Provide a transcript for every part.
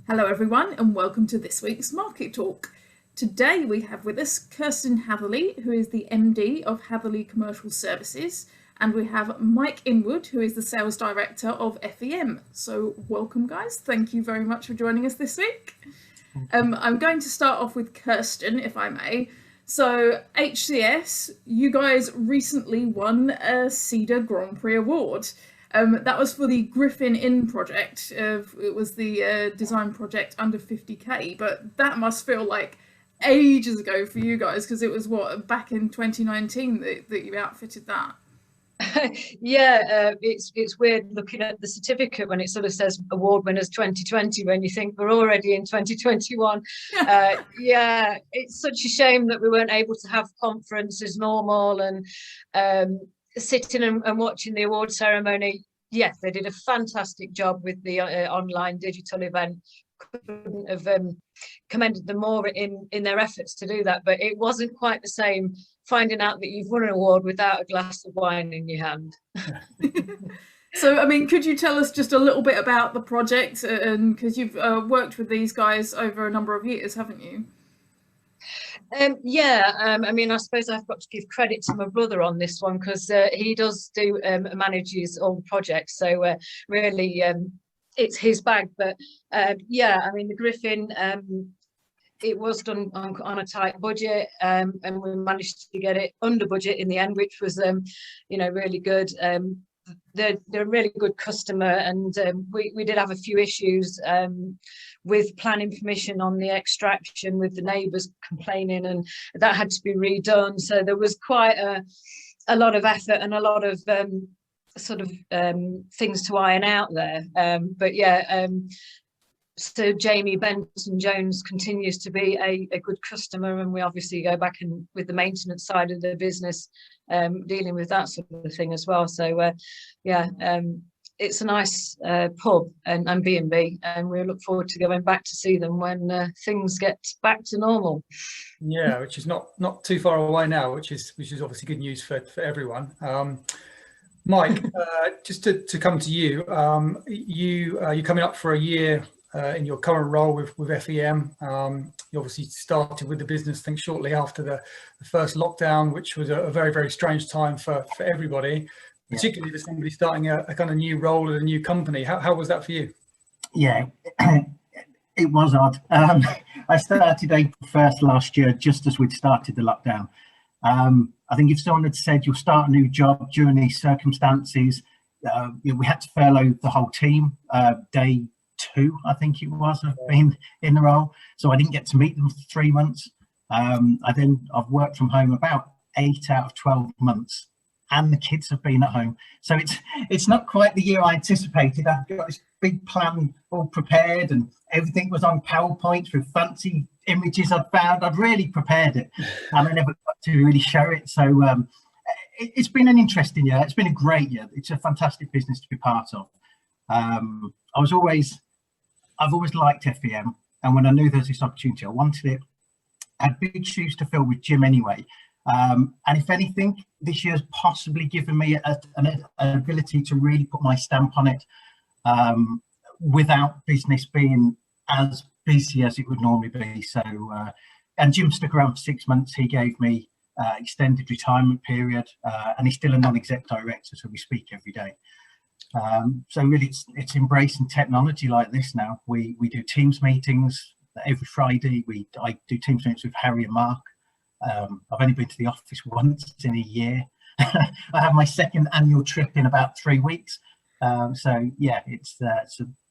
Hello everyone and welcome to this week's Market Talk. Today we have with us Kirstin Hatherley, who is the MD of Hatherley Commercial Services, and we have Mike Inwood, who is the Sales Director of FEM. So welcome guys, thank you very much for joining us this week. I'm going to start off with Kirstin, if I may. So HCS, you guys recently won a CEDA Grand Prix Award. That was for the Griffin Inn project. It was the design project under 50k, but that must feel like ages ago for you guys, because it was back in 2019 that you outfitted that. Yeah, it's weird looking at the certificate when it sort of says award winners 2020 when you think we're already in 2021. Yeah, it's such a shame that we weren't able to have conference as normal and sitting and watching the award ceremony. Yes, they did a fantastic job with the online digital event. Couldn't have commended them more in their efforts to do that, but it wasn't quite the same finding out that you've won an award without a glass of wine in your hand. So, I mean, could you tell us just a little bit about the project? And because you've worked with these guys over a number of years, haven't you? I mean, I suppose I've got to give credit to my brother on this one, because he does manages all the projects. So really, it's his bag. But yeah, I mean, the Griffin, it was done on a tight budget, and we managed to get it under budget in the end, which was, really good. They're a really good customer, and we did have a few issues with planning permission on the extraction, with the neighbours complaining, and that had to be redone. So there was quite a lot of effort and a lot of things to iron out there. But yeah, so Jamie Benson Jones continues to be a good customer, and we obviously go back and with the maintenance side of the business, dealing with that sort of thing as well. So it's a nice pub and B&B, and we look forward to going back to see them when things get back to normal. Yeah, which is not too far away now, which is obviously good news for everyone. Mike, just to come to you, you're coming up for a year in your current role with FEM. You obviously started with the business, I think, shortly after the first lockdown, which was a very, very strange time for everybody, particularly for somebody starting a kind of new role at a new company. How was that for you? Yeah, it was odd. I started April 1st last year, just as we'd started the lockdown. I think if someone had said you'll start a new job during these circumstances, we had to furlough the whole team day 2, I think it was, I've been in the role. So I didn't get to meet them for 3 months. I've worked from home about 8 out of 12 months, and the kids have been at home. So it's not quite the year I anticipated. I've got this big plan all prepared, and everything was on PowerPoint with fancy images I'd found. I'd really prepared it, and I never got to really show it. So it's been an interesting year. It's been a great year. It's a fantastic business to be part of. I've always liked FEM, and when I knew there was this opportunity, I wanted it. I had big shoes to fill with Jim anyway. And if anything, this year's possibly given me an ability to really put my stamp on it, without business being as busy as it would normally be. So, and Jim stuck around for 6 months. He gave me extended retirement period, and he's still a non-exec director, so we speak every day. So really, it's embracing technology like this now. We do Teams meetings every Friday. I do Teams meetings with Harry and Mark. I've only been to the office once in a year. I have my second annual trip in about 3 weeks. So yeah, it's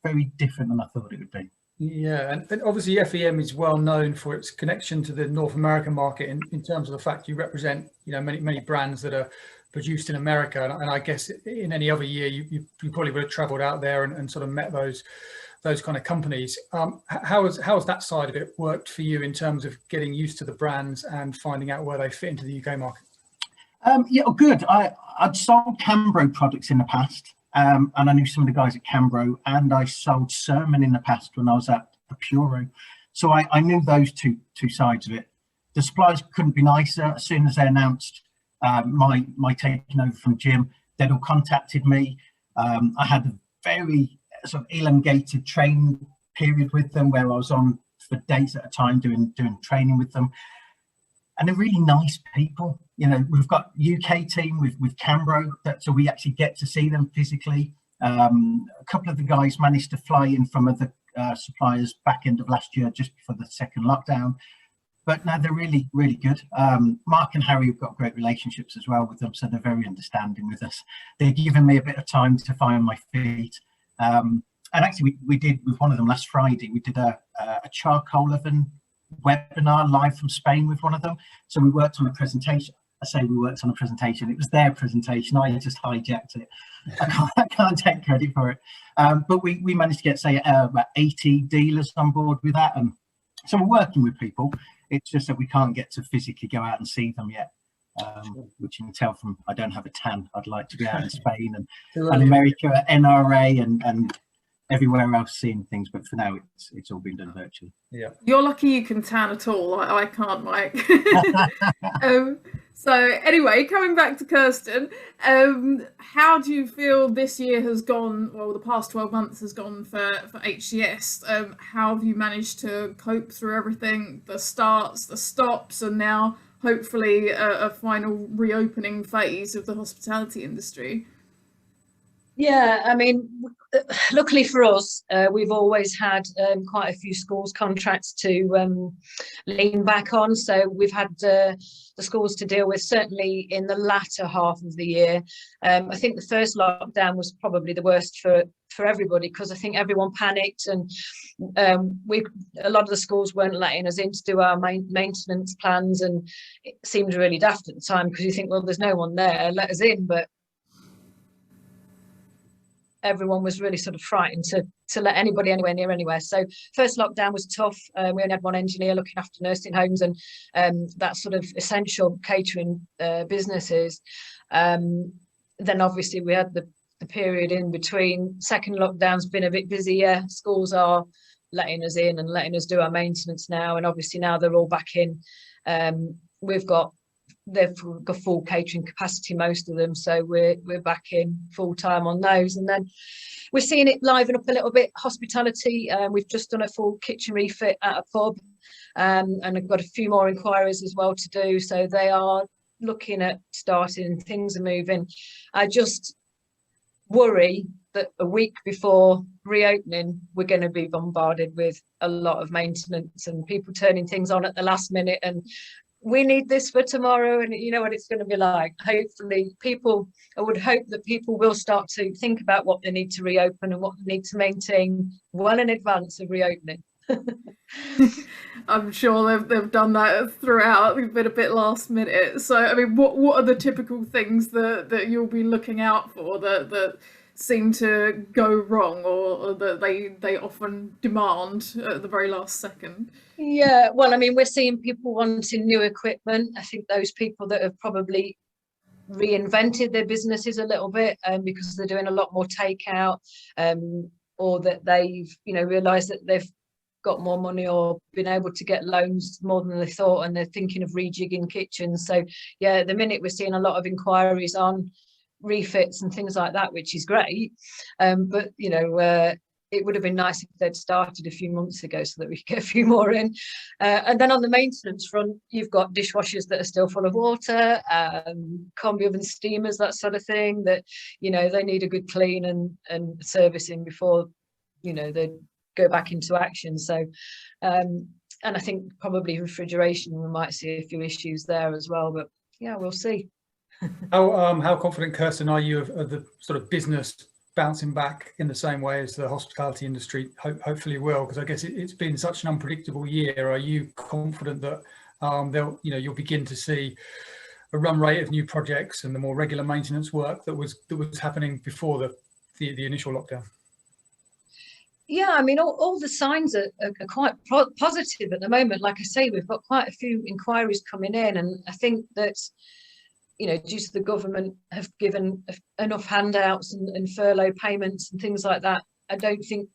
very different than I thought it would be. Yeah, and obviously FEM is well known for its connection to the North American market in terms of the fact you represent, many brands that are produced in America. And I guess in any other year, you probably would have travelled out there and sort of met those kind of companies. How has that side of it worked for you in terms of getting used to the brands and finding out where they fit into the UK market? Yeah, good. I'd sold Cambro products in the past, and I knew some of the guys at Cambro, and I sold Sermon in the past when I was at Puro. So I knew those two sides of it. The suppliers couldn't be nicer. As soon as they announced my taking over from Jim, they'd all contacted me. I had a very sort of elongated training period with them where I was on for days at a time doing training with them. And they're really nice people. You know, we've got UK team with Cambro, so we actually get to see them physically. A couple of the guys managed to fly in from other suppliers back end of last year, just before the second lockdown. But no, they're really, really good. Mark and Harry have got great relationships as well with them, so they're very understanding with us. They're giving me a bit of time to find my feet. And actually, we did with one of them last Friday. We did a charcoal oven webinar live from Spain with one of them. So we worked on a presentation. I say we worked on a presentation. It was their presentation. I just hijacked it. I can't take credit for it. But we managed to get, say, about 80 dealers on board with that. And so we're working with people. It's just that we can't get to physically go out and see them yet, which you can tell from I don't have a tan. I'd like to be out in Spain and America, NRA and everywhere else seeing things. But for now, it's all been done virtually. Yeah. You're lucky you can tan at all. I can't, Mike. So anyway, coming back to Kirstin, how do you feel this year has gone, well, the past 12 months has gone for HCS? How have you managed to cope through everything, the starts, the stops, and now hopefully a final reopening phase of the hospitality industry? Yeah, I mean, luckily for us, we've always had quite a few schools contracts to lean back on. So we've had the schools to deal with, certainly in the latter half of the year. I think the first lockdown was probably the worst for everybody, because I think everyone panicked, and a lot of the schools weren't letting us in to do our maintenance plans, and it seemed really daft at the time, because you think, well, there's no one there, let us in. But everyone was really sort of frightened to let anybody anywhere near anywhere. So first lockdown was tough. We only had one engineer looking after nursing homes and that sort of essential catering businesses. Then obviously we had the period in between. Second lockdown's been a bit busier. Schools are letting us in and letting us do our maintenance now, and obviously now they're all back in. They've got full catering capacity, most of them, so we're back in full time on those. And then we're seeing it liven up a little bit. Hospitality, we've just done a full kitchen refit at a pub, and I've got a few more inquiries as well to do, so they are looking at starting, things are moving. I just worry that a week before reopening we're going to be bombarded with a lot of maintenance and people turning things on at the last minute, and we need this for tomorrow, and you know what it's going to be like. Hopefully I would hope that people will start to think about what they need to reopen and what they need to maintain well in advance of reopening. I'm sure they've done that throughout. We've been a bit last minute. So, I mean, what are the typical things that you'll be looking out for that seem to go wrong, or that they often demand at the very last second? Yeah, well, I mean, we're seeing people wanting new equipment. I think those people that have probably reinvented their businesses a little bit, because they're doing a lot more takeout, or that they've realised that they've got more money or been able to get loans more than they thought, and they're thinking of rejigging kitchens. So yeah, at the minute we're seeing a lot of inquiries on refits and things like that, which is great. But it would have been nice if they'd started a few months ago so that we could get a few more in. And then on the maintenance front, you've got dishwashers that are still full of water, combi oven steamers, that sort of thing, that they need a good clean and servicing before they go back into action. So and I think probably refrigeration, we might see a few issues there as well, but yeah, we'll see. How confident, Kirstin, are you of the sort of business bouncing back in the same way as the hospitality industry hopefully will? Because I guess it's been such an unpredictable year. Are you confident that you'll begin to see a run rate of new projects and the more regular maintenance work that was happening before the initial lockdown? Yeah, I mean, all the signs are quite positive at the moment. Like I say, we've got quite a few inquiries coming in, and I think that due to the government have given enough handouts and furlough payments and things like that, I don't think,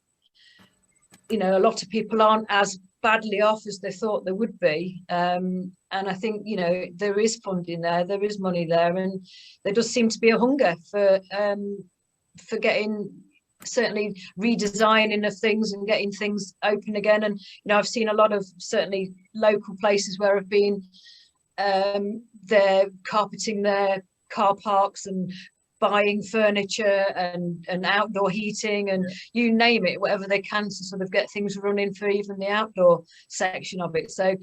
a lot of people aren't as badly off as they thought they would be. And I think, there is funding there is money there, and there does seem to be a hunger for getting certainly redesigning of things and getting things open again. And I've seen a lot of certainly local places where I've been, they're carpeting their car parks and buying furniture and outdoor heating and you name it, whatever they can to sort of get things running for even the outdoor section of it. So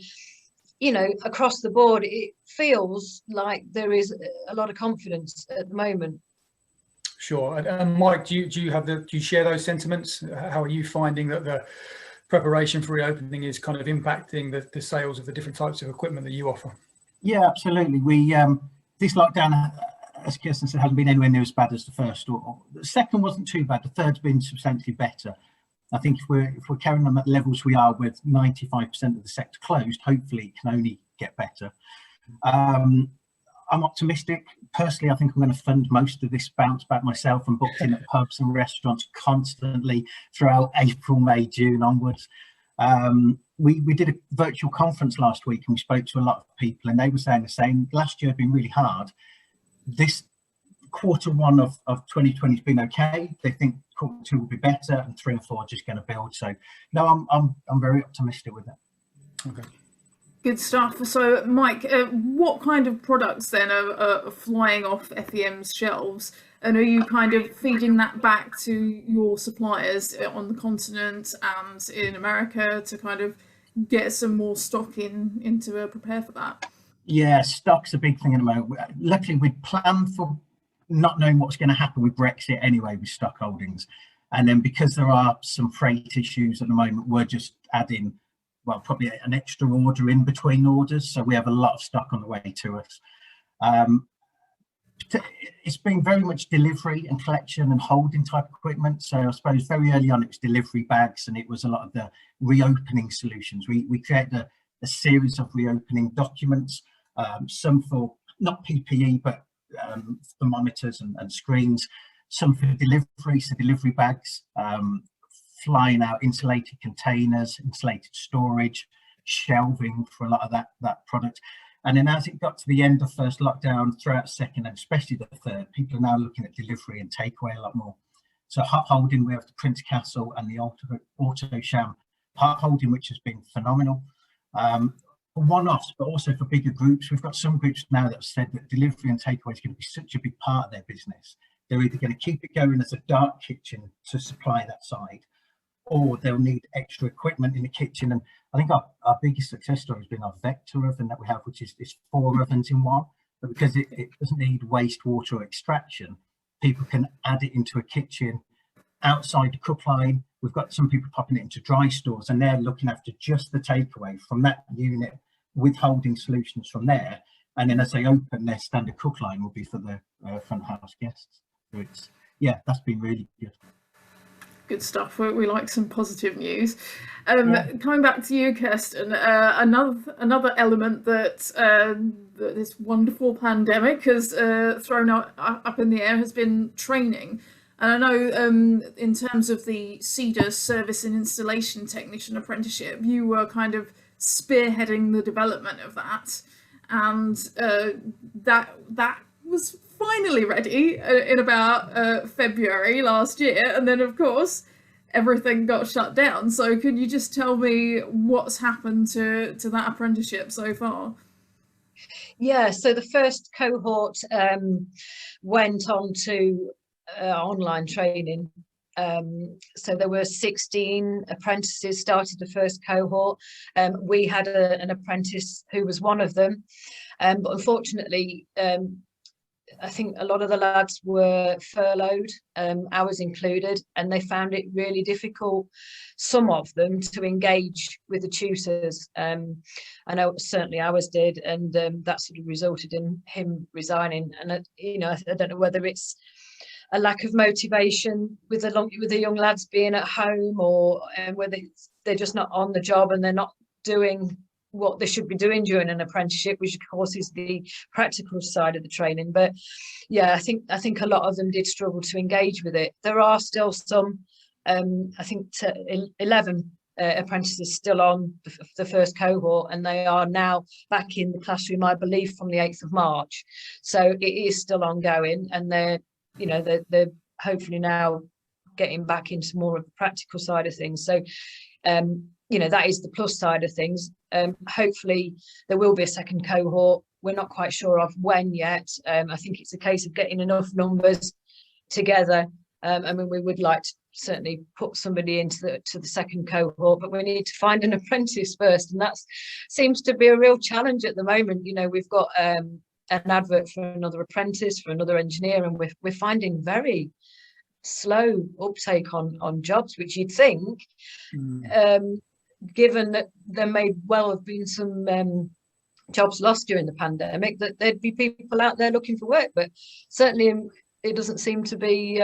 across the board it feels like there is a lot of confidence at the moment. Sure. And Mike, do you share those sentiments? How are you finding that the preparation for reopening is kind of impacting the sales of the different types of equipment that you offer? Yeah, absolutely. We this lockdown, as Kirstin said, hasn't been anywhere near as bad as the first. Or the second wasn't too bad. The third's been substantially better. I think if we're carrying on at levels we are with 95% of the sector closed, hopefully it can only get better. I'm optimistic. Personally, I think I'm going to fund most of this bounce back myself and booked in at pubs and restaurants constantly throughout April, May, June onwards. We did a virtual conference last week and we spoke to a lot of people and they were saying the same. Last year had been really hard. This Q1 of 2020 has been okay. They think Q2 will be better and 3 and 4 are just going to build. So no, I'm very optimistic with it. Okay. Good stuff. So, Mike, what kind of products then are flying off FEM's shelves? And are you kind of feeding that back to your suppliers on the continent and in America to kind of get some more stock in to prepare for that? Yeah, stock's a big thing at the moment. Luckily, we'd planned for not knowing what's going to happen with Brexit anyway with stock holdings. And then because there are some freight issues at the moment, we're just adding, well, probably an extra order in between orders. So we have a lot of stock on the way to us. It's been very much delivery and collection and holding type equipment. So I suppose very early on it was delivery bags and it was a lot of the reopening solutions. We created a series of reopening documents, some for not PPE, but thermometers and screens, some for delivery, so delivery bags, flying out insulated containers, insulated storage, shelving for a lot of that product. And then as it got to the end of first lockdown, throughout second and especially the third, people are now looking at delivery and takeaway a lot more. So hot holding, we have the Prince Castle and the Auto Sham hot holding, which has been phenomenal. For one-offs, but also for bigger groups. We've got some groups now that have said that delivery and takeaway is going to be such a big part of their business. They're either going to keep it going as a dark kitchen to supply that side, or they'll need extra equipment in the kitchen. And I think our biggest success story has been our Vector oven that we have, which is 4 ovens in one. But because it doesn't need wastewater extraction, people can add it into a kitchen outside the cook line. We've got some people popping it into dry stores and they're looking after just the takeaway from that unit with holding solutions from there. And then as they open, their standard cook line will be for the front house guests. So it's, yeah, that's been really good. Good stuff. We like some positive news. Coming back to you, Kirstin, another element that this wonderful pandemic has thrown up in the air has been training. And I know in terms of the CEDA Service and Installation Technician Apprenticeship, you were kind of spearheading the development of that, and that was finally ready in about February last year, and then of course everything got shut down. So could you just tell me what's happened to that apprenticeship so far? Yeah, so the first cohort went on to online training. So there were 16 apprentices started the first cohort. We had an apprentice who was one of them, but unfortunately I think a lot of the lads were furloughed, ours included, and they found it really difficult, some of them, to engage with the tutors. I know certainly ours did, and that sort of resulted in him resigning. And I don't know whether it's a lack of motivation with the young lads being at home, or whether they're just not on the job and they're not doing what they should be doing during an apprenticeship, which of course is the practical side of the training. But yeah, I think a lot of them did struggle to engage with it. There are still some, I think 11 apprentices still on the first cohort, and they are now back in the classroom, I believe, from the 8th of March. So it is still ongoing, and they're hopefully now getting back into more of the practical side of things. So you know, that is the plus side of things. Hopefully there will be a second cohort. We're not quite sure of when yet. I think it's a case of getting enough numbers together. I mean, we would like to certainly put somebody into the second cohort, but we need to find an apprentice first, and that seems to be a real challenge at the moment. You know, we've got an advert for another apprentice, for another engineer, and we're finding very slow uptake on jobs, which you'd think, given that there may well have been some jobs lost during the pandemic, that there'd be people out there looking for work, but certainly it doesn't seem to be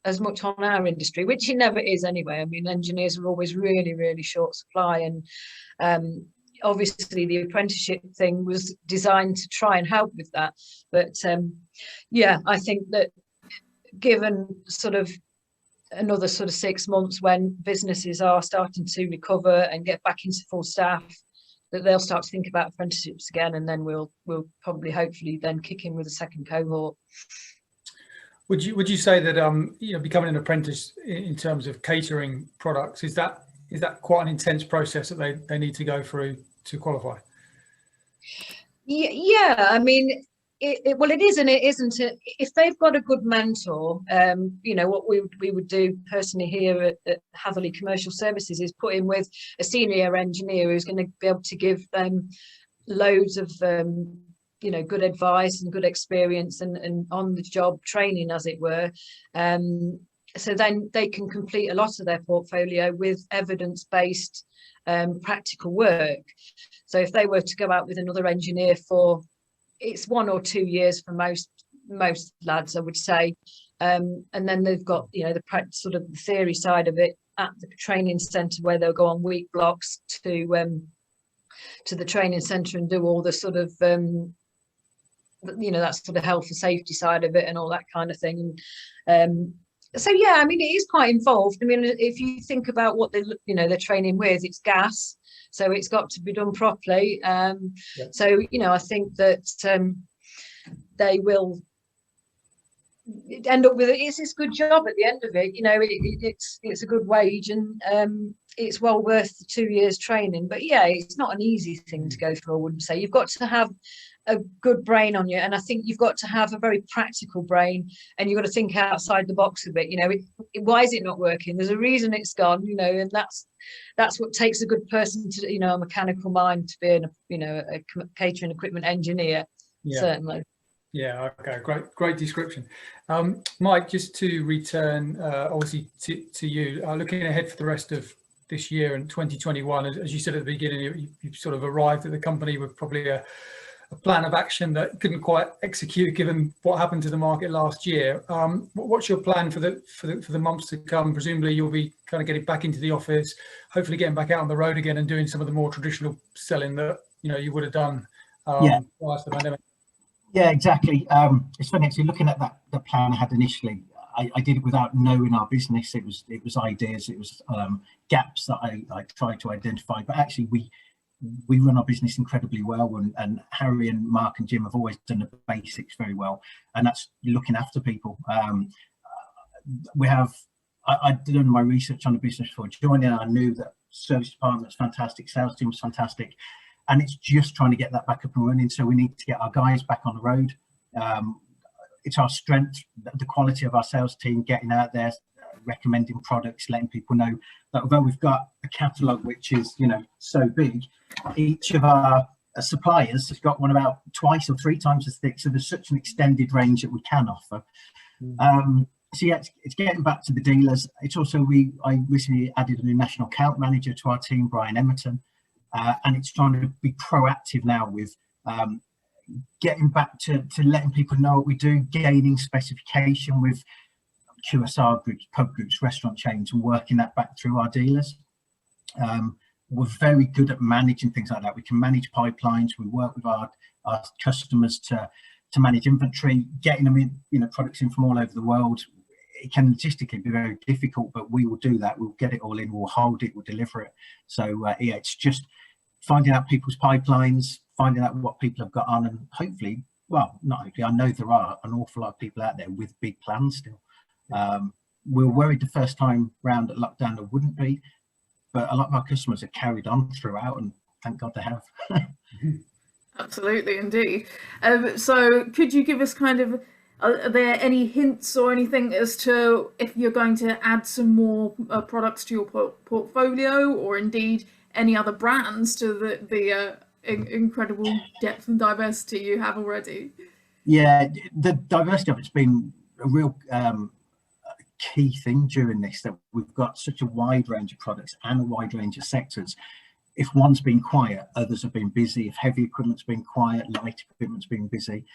as much on our industry, which it never is anyway. I mean, engineers are always really, really short supply, and obviously the apprenticeship thing was designed to try and help with that. But yeah, I think that given sort of another sort of 6 months when businesses are starting to recover and get back into full staff, that they'll start to think about apprenticeships again, and then we'll probably hopefully then kick in with a second cohort. Would you say that you know, becoming an apprentice in terms of catering products, is that quite an intense process that they need to go through to qualify? Yeah, I mean, well, it is and it isn't. If they've got a good mentor, you know, what we would do personally here at Hatherley Commercial Services is put in with a senior engineer who's going to be able to give them loads of you know, good advice and good experience and on the job training, as it were. So then they can complete a lot of their portfolio with evidence-based practical work. So if they were to go out with another engineer for, it's 1 or 2 years for most lads, I would say, and then they've got, you know, the sort of the theory side of it at the training centre, where they'll go on week blocks to the training centre and do all the sort of you know, that sort of health and safety side of it and all that kind of thing. So yeah, I mean, it is quite involved. I mean, if you think about what they're training with, it's gas, so it's got to be done properly. Yeah. So, you know, I think that they will end up with it's a good job at the end of it. You know, it's a good wage, and it's well worth the 2 years training. But yeah, it's not an easy thing to go through, I wouldn't say. You've got to have a good brain on you, and I think you've got to have a very practical brain, and you've got to think outside the box a bit. You know, why is it not working? There's a reason it's gone, you know, and that's what takes a good person to, you know, a mechanical mind to be a catering equipment engineer. Yeah. Certainly. Yeah, okay, great description. Mike, just to return obviously to you, looking ahead for the rest of this year and 2021, as you said at the beginning, you sort of arrived at the company with probably a plan of action that couldn't quite execute given what happened to the market last year. What's your plan for the months to come? Presumably you'll be kind of getting back into the office, hopefully getting back out on the road again and doing some of the more traditional selling that, you know, you would have done prior to the pandemic. Yeah, exactly. It's funny actually looking at the plan I had initially. I did it without knowing our business. It was ideas, it was gaps that I tried to identify, but actually we run our business incredibly well, and Harry and Mark and Jim have always done the basics very well, and that's looking after people. I'd done my research on the business before joining. I knew that service department's fantastic, sales team was fantastic, and it's just trying to get that back up and running. So we need to get our guys back on the road. It's our strength, the quality of our sales team, getting out there, recommending products, letting people know that although we've got a catalogue which is, you know, so big, each of our suppliers has got one about 2 or 3 times as thick. So there's such an extended range that we can offer. So yeah, it's getting back to the dealers. It's also I recently added a new national account manager to our team, Brian Emerton, and it's trying to be proactive now with getting back to letting people know what we do, gaining specification with QSR groups, pub groups, restaurant chains, and working that back through our dealers. We're very good at managing things like that. We can manage pipelines. We work with our customers to manage inventory, getting them in, you know, products in from all over the world. It can logistically be very difficult, but we will do that. We'll get it all in, we'll hold it, we'll deliver it. So yeah, it's just finding out people's pipelines, finding out what people have got on, and hopefully, well, not hopefully, I know there are an awful lot of people out there with big plans still. we were worried the first time round at lockdown there wouldn't be, but a lot of our customers have carried on throughout, and thank God they have. Absolutely, indeed. So could you give us kind of, are there any hints or anything as to if you're going to add some more products to your portfolio, or indeed any other brands to the incredible depth and diversity you have already? Yeah, the diversity of it's been a real key thing during this, that we've got such a wide range of products and a wide range of sectors. If one's been quiet, others have been busy. If heavy equipment's been quiet, light equipment's been busy.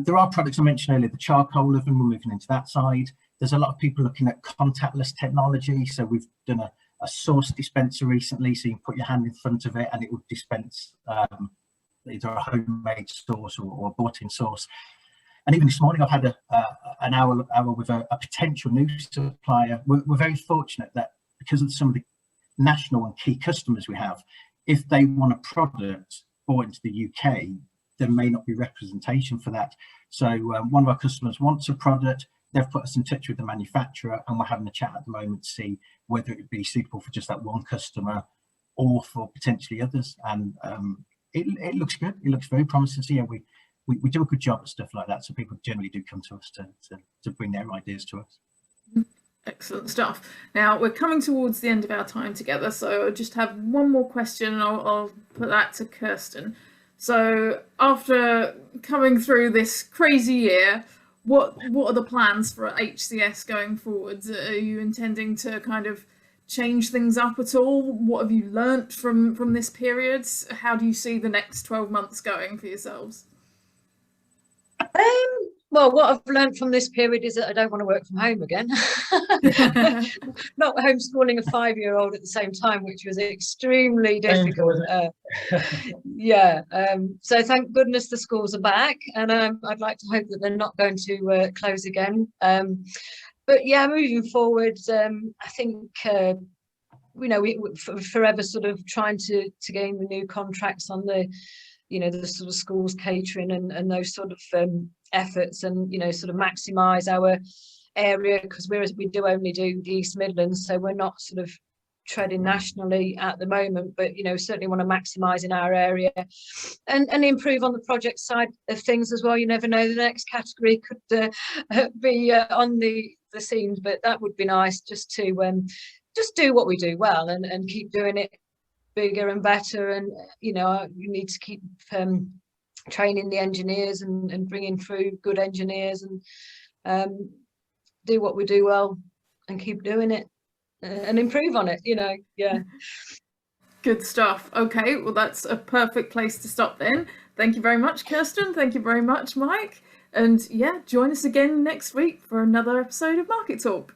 There are products I mentioned earlier, the charcoal oven, we're moving into that side. There's a lot of people looking at contactless technology. So we've done a sauce dispenser recently, so you can put your hand in front of it and it will dispense either a homemade sauce or a bought-in sauce. And even this morning, I've had an hour with a potential new supplier. We're very fortunate that because of some of the national and key customers we have, if they want a product bought into the UK, there may not be representation for that. So one of our customers wants a product, they've put us in touch with the manufacturer, and we're having a chat at the moment to see whether it would be suitable for just that one customer or for potentially others. And it looks good. It looks very promising. So yeah, we do a good job at stuff like that. So people generally do come to us to bring their ideas to us. Excellent stuff. Now we're coming towards the end of our time together, so I just have one more question, and I'll put that to Kirstin. So after coming through this crazy year, what are the plans for HCS going forwards? Are you intending to kind of change things up at all? What have you learnt from this period? How do you see the next 12 months going for yourselves? Well, what I've learned from this period is that I don't want to work from home again. Not homeschooling a 5-year-old at the same time, which was extremely difficult. Yeah. So thank goodness the schools are back, and I'd like to hope that they're not going to close again. But yeah, moving forward, I think we forever sort of trying to gain the new contracts on the the sort of schools catering and those sort of efforts, and sort of maximize our area, because we do only do the East Midlands, so we're not sort of treading nationally at the moment, but certainly want to maximize in our area and improve on the project side of things as well. You never know, the next category could be on the scenes, but that would be nice just to just do what we do well and keep doing it bigger and better. And you need to keep training the engineers and bringing through good engineers, and do what we do well and keep doing it and improve on it. Yeah. Good stuff. Okay, well that's a perfect place to stop then. Thank you very much, Kirstin. Thank you very much, Mike. And yeah, join us again next week for another episode of Market Talk.